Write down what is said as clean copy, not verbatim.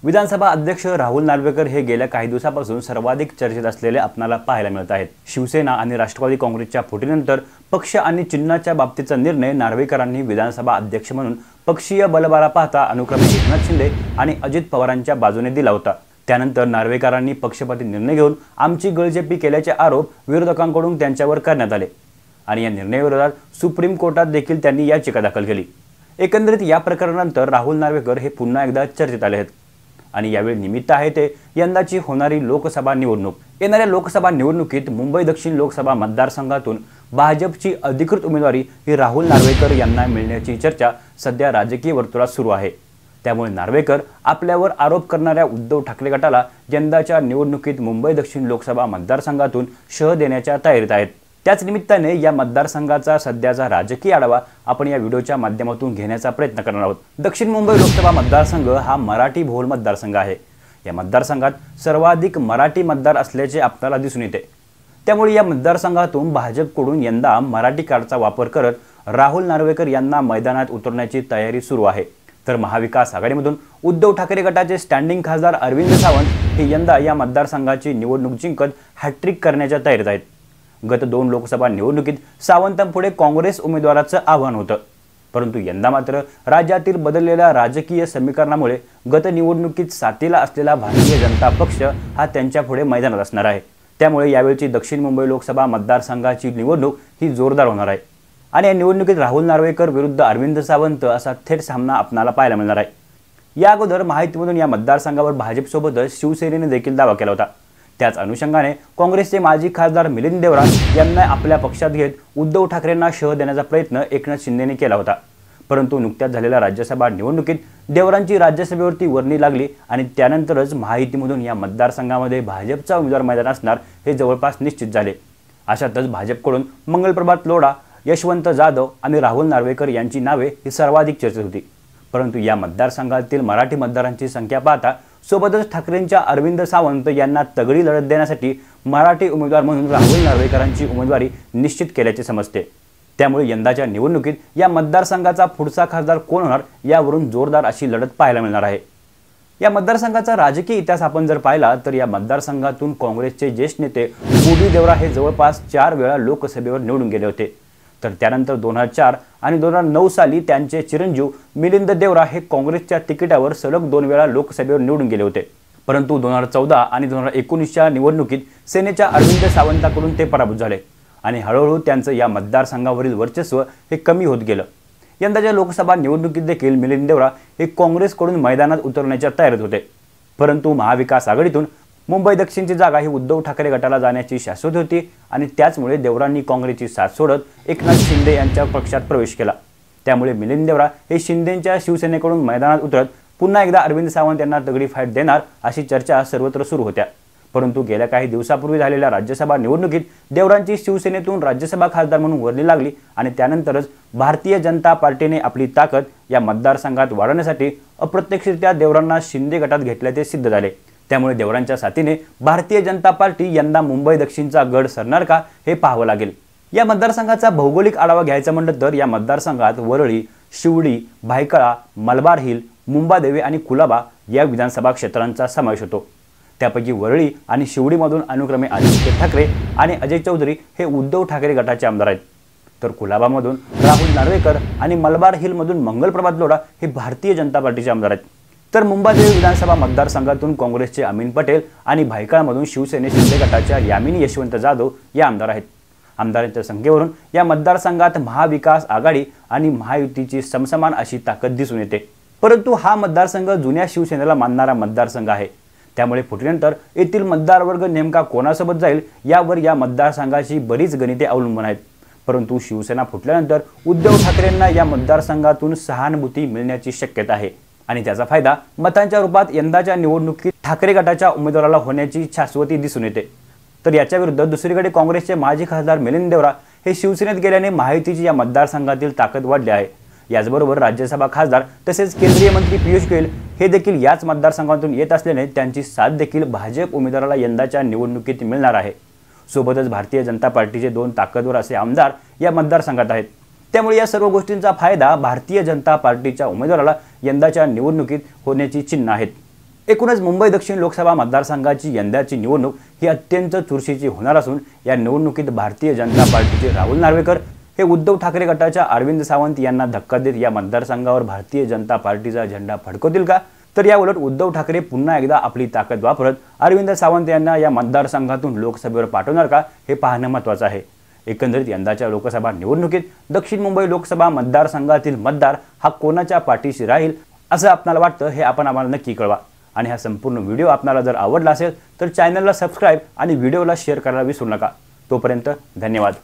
विधानसभा अध्यक्ष राहुल नार्वेकर हे गेल्या काही दिवसांपासून सर्वाधिक चर्चेत असलेले आपणाला पाहायला मिळत आहेत। शिवसेना आणि राष्ट्रवादी काँग्रेसच्या फुटीनंतर पक्ष आणि चिन्हाच्या बाबतीचा निर्णय नार्वेकरांनी विधानसभा अध्यक्ष म्हणून पक्षीय बलबाला पाहता अनुक्रमे एकनाथ शिंदे आणि अजित पवारांच्या बाजूने दिला होता। त्यानंतर नार्वेकरांनी पक्षपाती निर्णय घेऊन आमची गळचेपी केल्याचे आरोप विरोधकांकडून त्यांच्यावर करण्यात आले आणि या निर्णयाविरोधात सुप्रीम कोर्टात देखील त्यांनी याचिका दाखल केली। एकंदरीत या प्रकरणानंतर राहुल नार्वेकर हे पुन्हा एकदा चर्चेत आले आहेत आणि यावेळी निमित्त आहे ते यंदाची होणारी लोकसभा निवडणूक। येणाऱ्या लोकसभा निवडणुकीत मुंबई दक्षिण लोकसभा मतदारसंघातून भाजपची अधिकृत उमेदवारी ही राहुल नार्वेकर यांना मिळण्याची चर्चा सध्या राजकीय वर्तुळात सुरू आहे। त्यामुळे नार्वेकर आपल्यावर आरोप करणाऱ्या उद्धव ठाकरे गटाला यंदाच्या निवडणुकीत मुंबई दक्षिण लोकसभा मतदारसंघातून शह देण्याच्या तयारीत आहेत। त्याच निमित्ताने या मतदारसंघाचा सध्याचा राजकीय आढावा आपण या व्हिडिओच्या माध्यमातून घेण्याचा प्रयत्न करणार आहोत। दक्षिण मुंबई लोकसभा मतदारसंघ हा मराठी बहुल मतदारसंघ आहे। या मतदारसंघात सर्वाधिक मराठी मतदार असल्याचे आपल्याला दिसून येते। त्यामुळे या मतदारसंघातून भाजपकडून यंदा मराठी कार्डचा वापर करत राहुल नार्वेकर यांना मैदानात उतरण्याची तयारी सुरू आहे। तर महाविकास आघाडीमधून उद्धव ठाकरे गटाचे स्टँडिंग खासदार अरविंद सावंत हे यंदा या मतदारसंघाची निवडणूक जिंकत हॅट्रिक करण्याच्या तयारीत आहेत। गत 2 लोकसभा निवडणुकीत सावंतांपुढे काँग्रेस उमेदवाराचं आव्हान होतं, परंतु यंदा मात्र राज्यातील बदललेल्या राजकीय समीकरणामुळे गत निवडणुकीत साथीला असलेला भारतीय जनता पक्ष हा त्यांच्यापुढे मैदानात असणार आहे। त्यामुळे यावेळची दक्षिण मुंबई लोकसभा मतदारसंघाची निवडणूक ही जोरदार होणार आहे आणि या निवडणुकीत राहुल नार्वेकर विरुद्ध अरविंद सावंत असा थेट सामना आपणाला पाहायला मिळणार आहे। या अगोदर महायुतीमधून या मतदारसंघावर भाजपसोबतच शिवसेनेने देखील दावा केला होता। त्याच अनुषंगाने काँग्रेसचे माजी खासदार मिलिंद देवरा यांना आपल्या पक्षात घेत उद्धव ठाकरेंना शह देण्याचा प्रयत्न एकनाथ शिंदेने केला होता, परंतु नुकत्याच झालेल्या राज्यसभा निवडणुकीत देवरांची राज्यसभेवरती वर्णी लागली आणि त्यानंतरच महायुतीमधून या मतदारसंघामध्ये भाजपचा उमेदवार मैदान असणार हे जवळपास निश्चित झाले। अशातच भाजपकडून मंगलप्रभात लोढा, यशवंत जाधव आणि राहुल नार्वेकर यांची नावे ही सर्वाधिक चर्चेत होती, परंतु या मतदारसंघातील मराठी मतदारांची संख्या पाहता सोबतच ठाकरेंच्या अरविंद सावंत यांना तगडी लढत देण्यासाठी मराठी उमेदवार म्हणून राहुल नार्वेकरांची उमेदवारी निश्चित केल्याचे समजते। त्यामुळे यंदाच्या निवडणुकीत या मतदारसंघाचा पुढचा खासदार कोण होणार यावरून जोरदार अशी लढत पाहायला मिळणार आहे। या मतदारसंघाचा राजकीय इतिहास आपण जर पाहिला तर या मतदारसंघातून काँग्रेसचे ज्येष्ठ नेते बुडी देवरा हे जवळपास 4 वेळा लोकसभेवर निवडून गेले होते। तर त्यानंतर 2004 आणि 2009 साली त्यांचे चिरंजीव मिलिंद देवरा हे काँग्रेसच्या तिकिटावर सलग 2 वेळा लोकसभेवर निवडून गेले होते, परंतु 2014 आणि 2019च्या निवडणुकीत सेनेच्या अरविंद सावंतांकडून ते पराभूत झाले आणि हळूहळू त्यांचं या मतदारसंघावरील वर्चस्व हे कमी होत गेलं। यंदाच्या लोकसभा निवडणुकीत देखील मिलिंद देवरा हे काँग्रेसकडून मैदानात उतरण्याच्या तयारीत होते, परंतु महाविकास आघाडीतून मुंबई दक्षिणची जागा ही उद्धव ठाकरे गटाला जाण्याची शाश्वत होती आणि त्याचमुळे देवरांनी काँग्रेसची साथ सोडत एकनाथ शिंदे यांच्या पक्षात प्रवेश केला। त्यामुळे मिलिंद देवरा हे शिंदेच्या शिवसेनेकडून मैदानात उतरत पुन्हा एकदा अरविंद सावंत यांना तगडी फाईट देणार अशी चर्चा सर्वत्र सुरू होत्या, परंतु गेल्या काही दिवसापूर्वी झालेल्या राज्यसभा निवडणुकीत देवरांची शिवसेनेतून राज्यसभा खासदार म्हणून वर्णी लागली आणि त्यानंतरच भारतीय जनता पार्टीने आपली ताकद या मतदारसंघात वाढवण्यासाठी अप्रत्यक्षरित्या देवरांना शिंदे गटात घेतल्याचे सिद्ध झाले। त्यामुळे देवरांच्या साथीने भारतीय जनता पार्टी यंदा मुंबई दक्षिणचा गड सरणार का हे पाहावं लागेल। या मतदारसंघाचा भौगोलिक आढावा घ्यायचा म्हटलं तर या मतदारसंघात वरळी, शिवडी, भायखळा, मलबार हिल, मुंबादेवी आणि कुलाबा या विधानसभा क्षेत्रांचा समावेश होतो। त्यापैकी वरळी आणि शिवडीमधून अनुक्रमे आदित्य ठाकरे आणि अजय चौधरी हे उद्धव ठाकरे गटाचे आमदार आहेत, तर कुलाबामधून राहुल नार्वेकर आणि मलबार हिलमधून मंगलप्रभात लोढा हे भारतीय जनता पार्टीचे आमदार आहेत। तर मुंबादेवी विधानसभा मतदारसंघातून काँग्रेसचे अमीन पटेल आणि भायखळामधून शिवसेने शिंदे गटाच्या यामिनी यशवंत जाधव या आमदार आहेत। आमदारांच्या संख्येवरून या मतदारसंघात महाविकास आघाडी आणि महायुतीची समसमान अशी ताकद दिसून येते, परंतु हा मतदारसंघ जुन्या शिवसेनेला मानणारा मतदारसंघ आहे। त्यामुळे फुटीनंतर येथील मतदार वर्ग नेमका कोणासोबत जाईल यावर या मतदारसंघाची बरीच गणिते अवलंबून आहेत, परंतु शिवसेना फुटल्यानंतर उद्धव ठाकरेंना या मतदारसंघातून सहानुभूती मिळण्याची शक्यता आहे आणि त्याचा फायदा मतांच्या रूपात यंदाच्या निवडणुकीत ठाकरे गटाच्या उमेदवाराला होण्याची शाश्वती दिसून येते। तर याच्या विरुद्ध दुसरीकडे काँग्रेसचे माजी खासदार मिलिंद देवरा हे शिवसेनेत गेल्याने महायुतीची या मतदारसंघातील ताकद वाढली आहे। याचबरोबर राज्यसभा खासदार तसेच केंद्रीय मंत्री पियुष गोयल हे देखील याच मतदारसंघातून येत असल्याने त्यांची साथ देखील भाजप उमेदवाराला यंदाच्या निवडणुकीत मिळणार आहे। सोबतच भारतीय जनता पार्टीचे 2 ताकदवर असे आमदार या मतदारसंघात आहेत। त्यामुळे या सर्व गोष्टींचा फायदा भारतीय जनता पार्टीच्या उमेदवाराला यंदाच्या निवडणुकीत होण्याची चिन्ह आहेत। एकूणच मुंबई दक्षिण लोकसभा मतदारसंघाची यंदाची निवडणूक ही अत्यंत चुरशीची होणार असून या निवडणुकीत भारतीय जनता पार्टीचे राहुल नार्वेकर हे उद्धव ठाकरे गटाच्या अरविंद सावंत यांना धक्का देत या मतदारसंघावर भारतीय जनता पार्टीचा झेंडा फडकवतील का, तर या उलट उद्धव ठाकरे पुन्हा एकदा आपली ताकद वापरत अरविंद सावंत यांना या मतदारसंघातून लोकसभेवर पाठवणार का हे पाहणं महत्त्वाचं आहे। एकंदरीत यंदाच्या लोकसभा निवडणुकीत दक्षिण मुंबई लोकसभा मतदारसंघातील मतदार हा कोणाच्या पाठीशी राहील असं आपल्याला वाटतं हे आपण आम्हाला नक्की कळवा। आणि हा संपूर्ण व्हिडिओ आपल्याला जर आवडला असेल तर चॅनलला सबस्क्राईब आणि व्हिडिओला शेअर करायला विसरू नका। तोपर्यंत धन्यवाद।